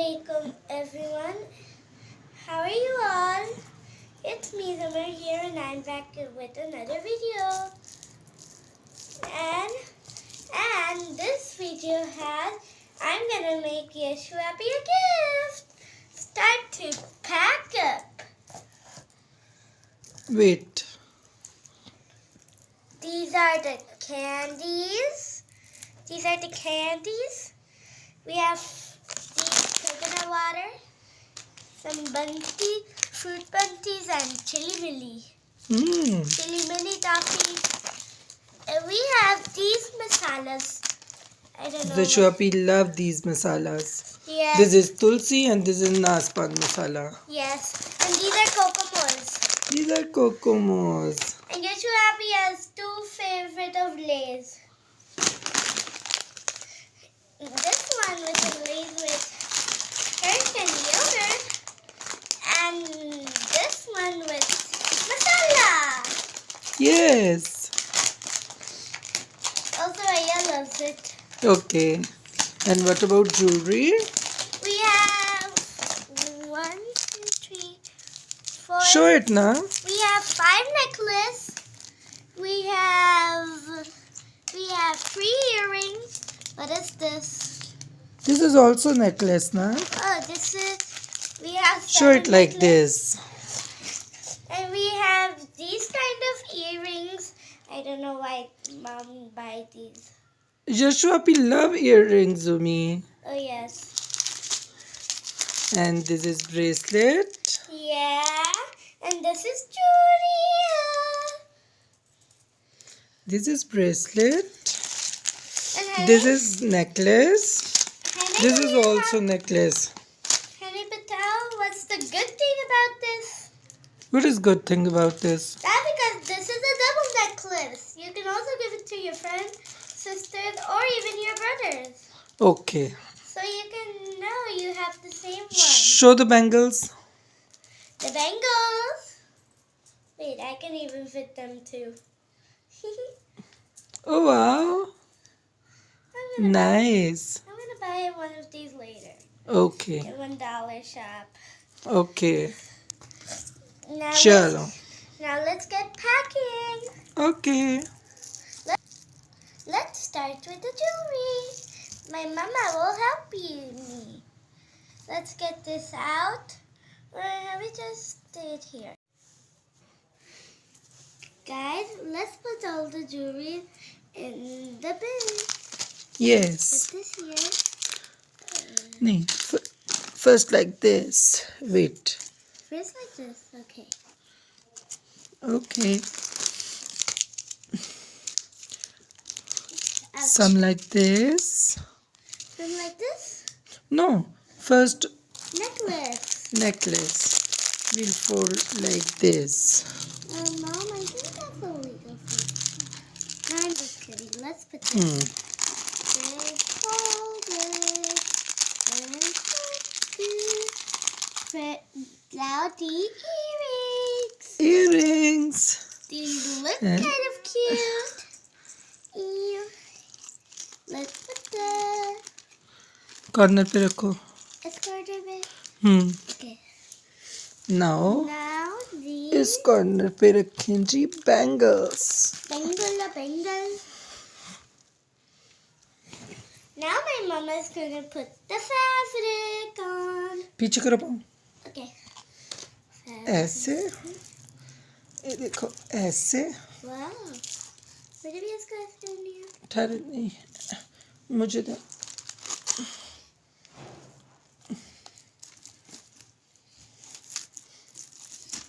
Assalamualaikum everyone. How are you all? It's me Zamir here and I'm back with another video. And this video I'm gonna make Yeshu happy a gift. Start to pack up. Wait. These are the candies. We have these coconut water, some fruit bunties, and chili milli toffee. And we have these masalas. I don't know. The Shopi love these masalas. Yes. This is tulsi and this is naspan masala. Yes. And these are kokomos. These are kokomos. And Yeshu Happy has two favorite of Lays. This one with the Lays with curd and yogurt. And this one with masala. Yes. Also, Aya loves it. Okay. And what about jewelry? We have 1, 2, 3, 4. Show it now. We have 5 necklaces. We have 3 earrings. What is this? This is also necklace, na? Oh, this is. We have 7 Show it like necklaces. this. And we have these kind of earrings. I don't know why Mom buy these. Yeshuapi love earrings, Zumi. Oh yes. And this is bracelet. Yeah. And this is jewelry. This is bracelet. And This is necklace. Honey, This is also necklace. Honey Patel, what's the good thing about this? What is good thing about this? That's because this is a double necklace. You can also give it to your friends, sisters, or even your brothers. Okay. So you can know you have the same one. Show the bangles. The bangles. Wait, I can even fit them too. Oh wow. Nice. I'm gonna buy one of these later. Okay. At $1 shop. Okay. Now Chalo. let's get packing. Okay. Let's start with the jewelry. My mama will help me. Let's get this out. We just stay it here. Guys, let's put all the jewelry in the bin. Yes. Put this here. Nee. First like this. Wait. First like this. Okay. Okay. Ouch. Some like this. Some like this. No. First Necklace. necklace. We'll fold like this. Mom, I think that's illegal for you. No, I'm just kidding. Let's put this. And fold it. And fold it. Now the earrings. Earrings. These look kind of cute. Let's put the Corner पे रखो. escort of it. Okay. Now Now the इस corner पे रखें जी bangles. bangle. Now my mama is going to put the fabric on. पीछे करो पाँव. Okay. ऐसे. ये देखो ऐसे. Wow. Where did we ask us to do? ठहरे नहीं. मुझे दे.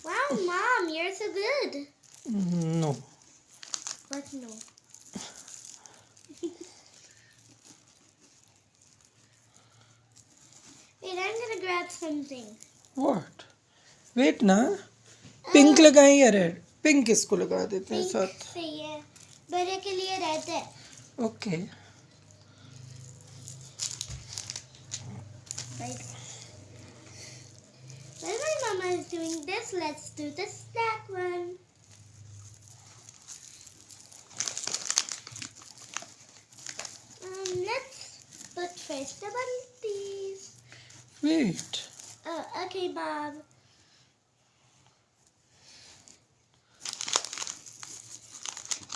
Wow, Mom, you're so good. No. What no? Wait, I'm gonna grab something. What? Wait ना. Pink लगाएं या red? Pink इसको लगा देते हैं Pink साथ. सही है. बड़े के लिए red है. Okay. Right. While my mama is doing this, let's do the snack one. Let's put first the bunties. Wait. Oh, okay, Mom.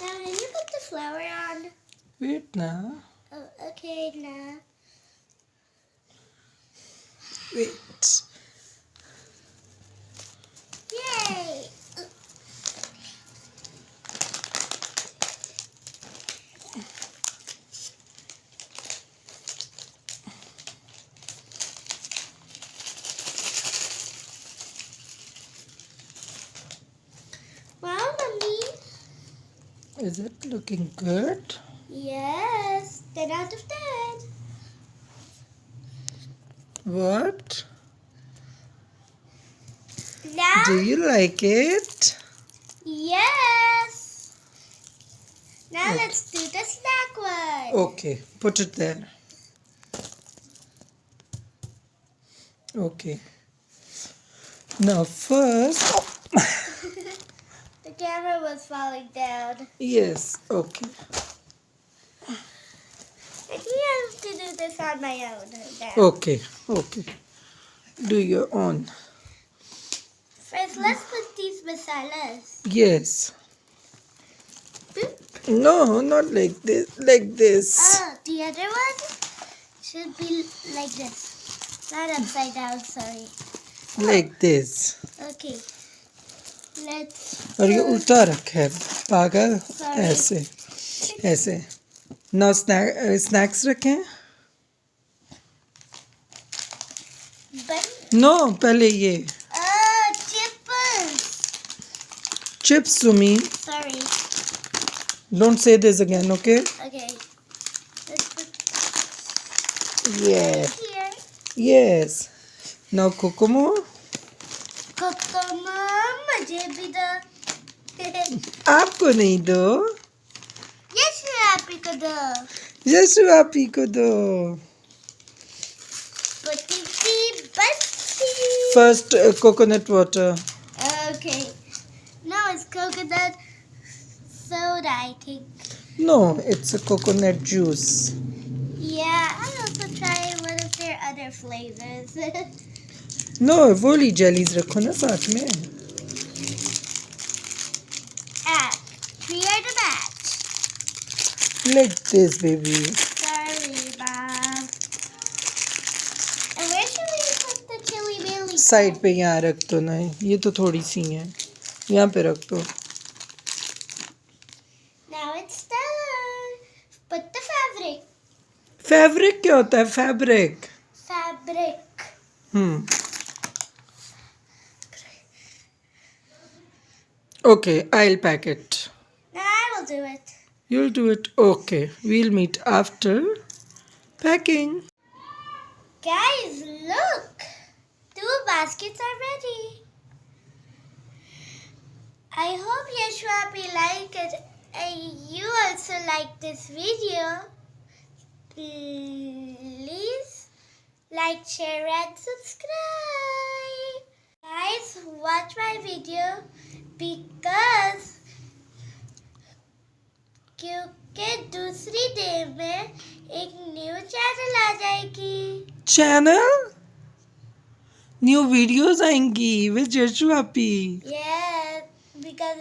Now, can you put the flower on? Wait now. Oh, okay, now. Wait. Yay! Wow, Mommy. Is it looking good? Yes, 10 out of 10. What? Now, Do you like it? yes. Now Okay. let's do the snack one. Okay, put it there. Okay. Now first. The camera was falling down. Yes. Okay. I think I have to do this on my own now. Okay. Okay. Do your own. First, let's put these masalas. Yes. Boop. No, not like this. Like this. Oh, the other one should be like this. Not upside down, sorry. Like this. Okay. Let's... और ये उल्टा रखा है पागल Sorry. ऐसे ऐसे ना snacks रखें But... नो पहले ये Oh, chippers. चिप्स सुमी Sorry. Don't say this again okay Okay. Let's put ये here. Yes now Kokomo Kokomo, मुझे भी दो. आपको नहीं दो Yes, happy को दो. यशु आप ही को दो Butty, butty. First coconut water Okay. Now it's coconut soda, I think. No it's a coconut juice Yeah, I'll also try one of their other flavors. No वो ली जेलीज रखो ना साथ में Create a match. Like this baby Sorry, Mom. And where should we put the chili Bailey? Side पे यहाँ रख दो ना ये तो थोड़ी सी है यहाँ पे रख दो Now it's done. Put the fabric. Fabric क्या होता है fabric Fabric. Okay I will pack it Now I will do it. You will do it okay we'll meet after packing Guys, look. 2 baskets are ready. I hope Yashwapi like it and you also like this video. Please like, share and subscribe. Guys, watch my video because क्योंकि दूसरी day में एक new channel आ जाएगी. Channel new videos आएंगी with Yeshu आपी Yeah, because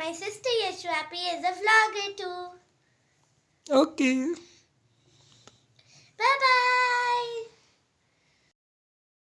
my sister Yashwapi is a vlogger too. Okay Bye bye.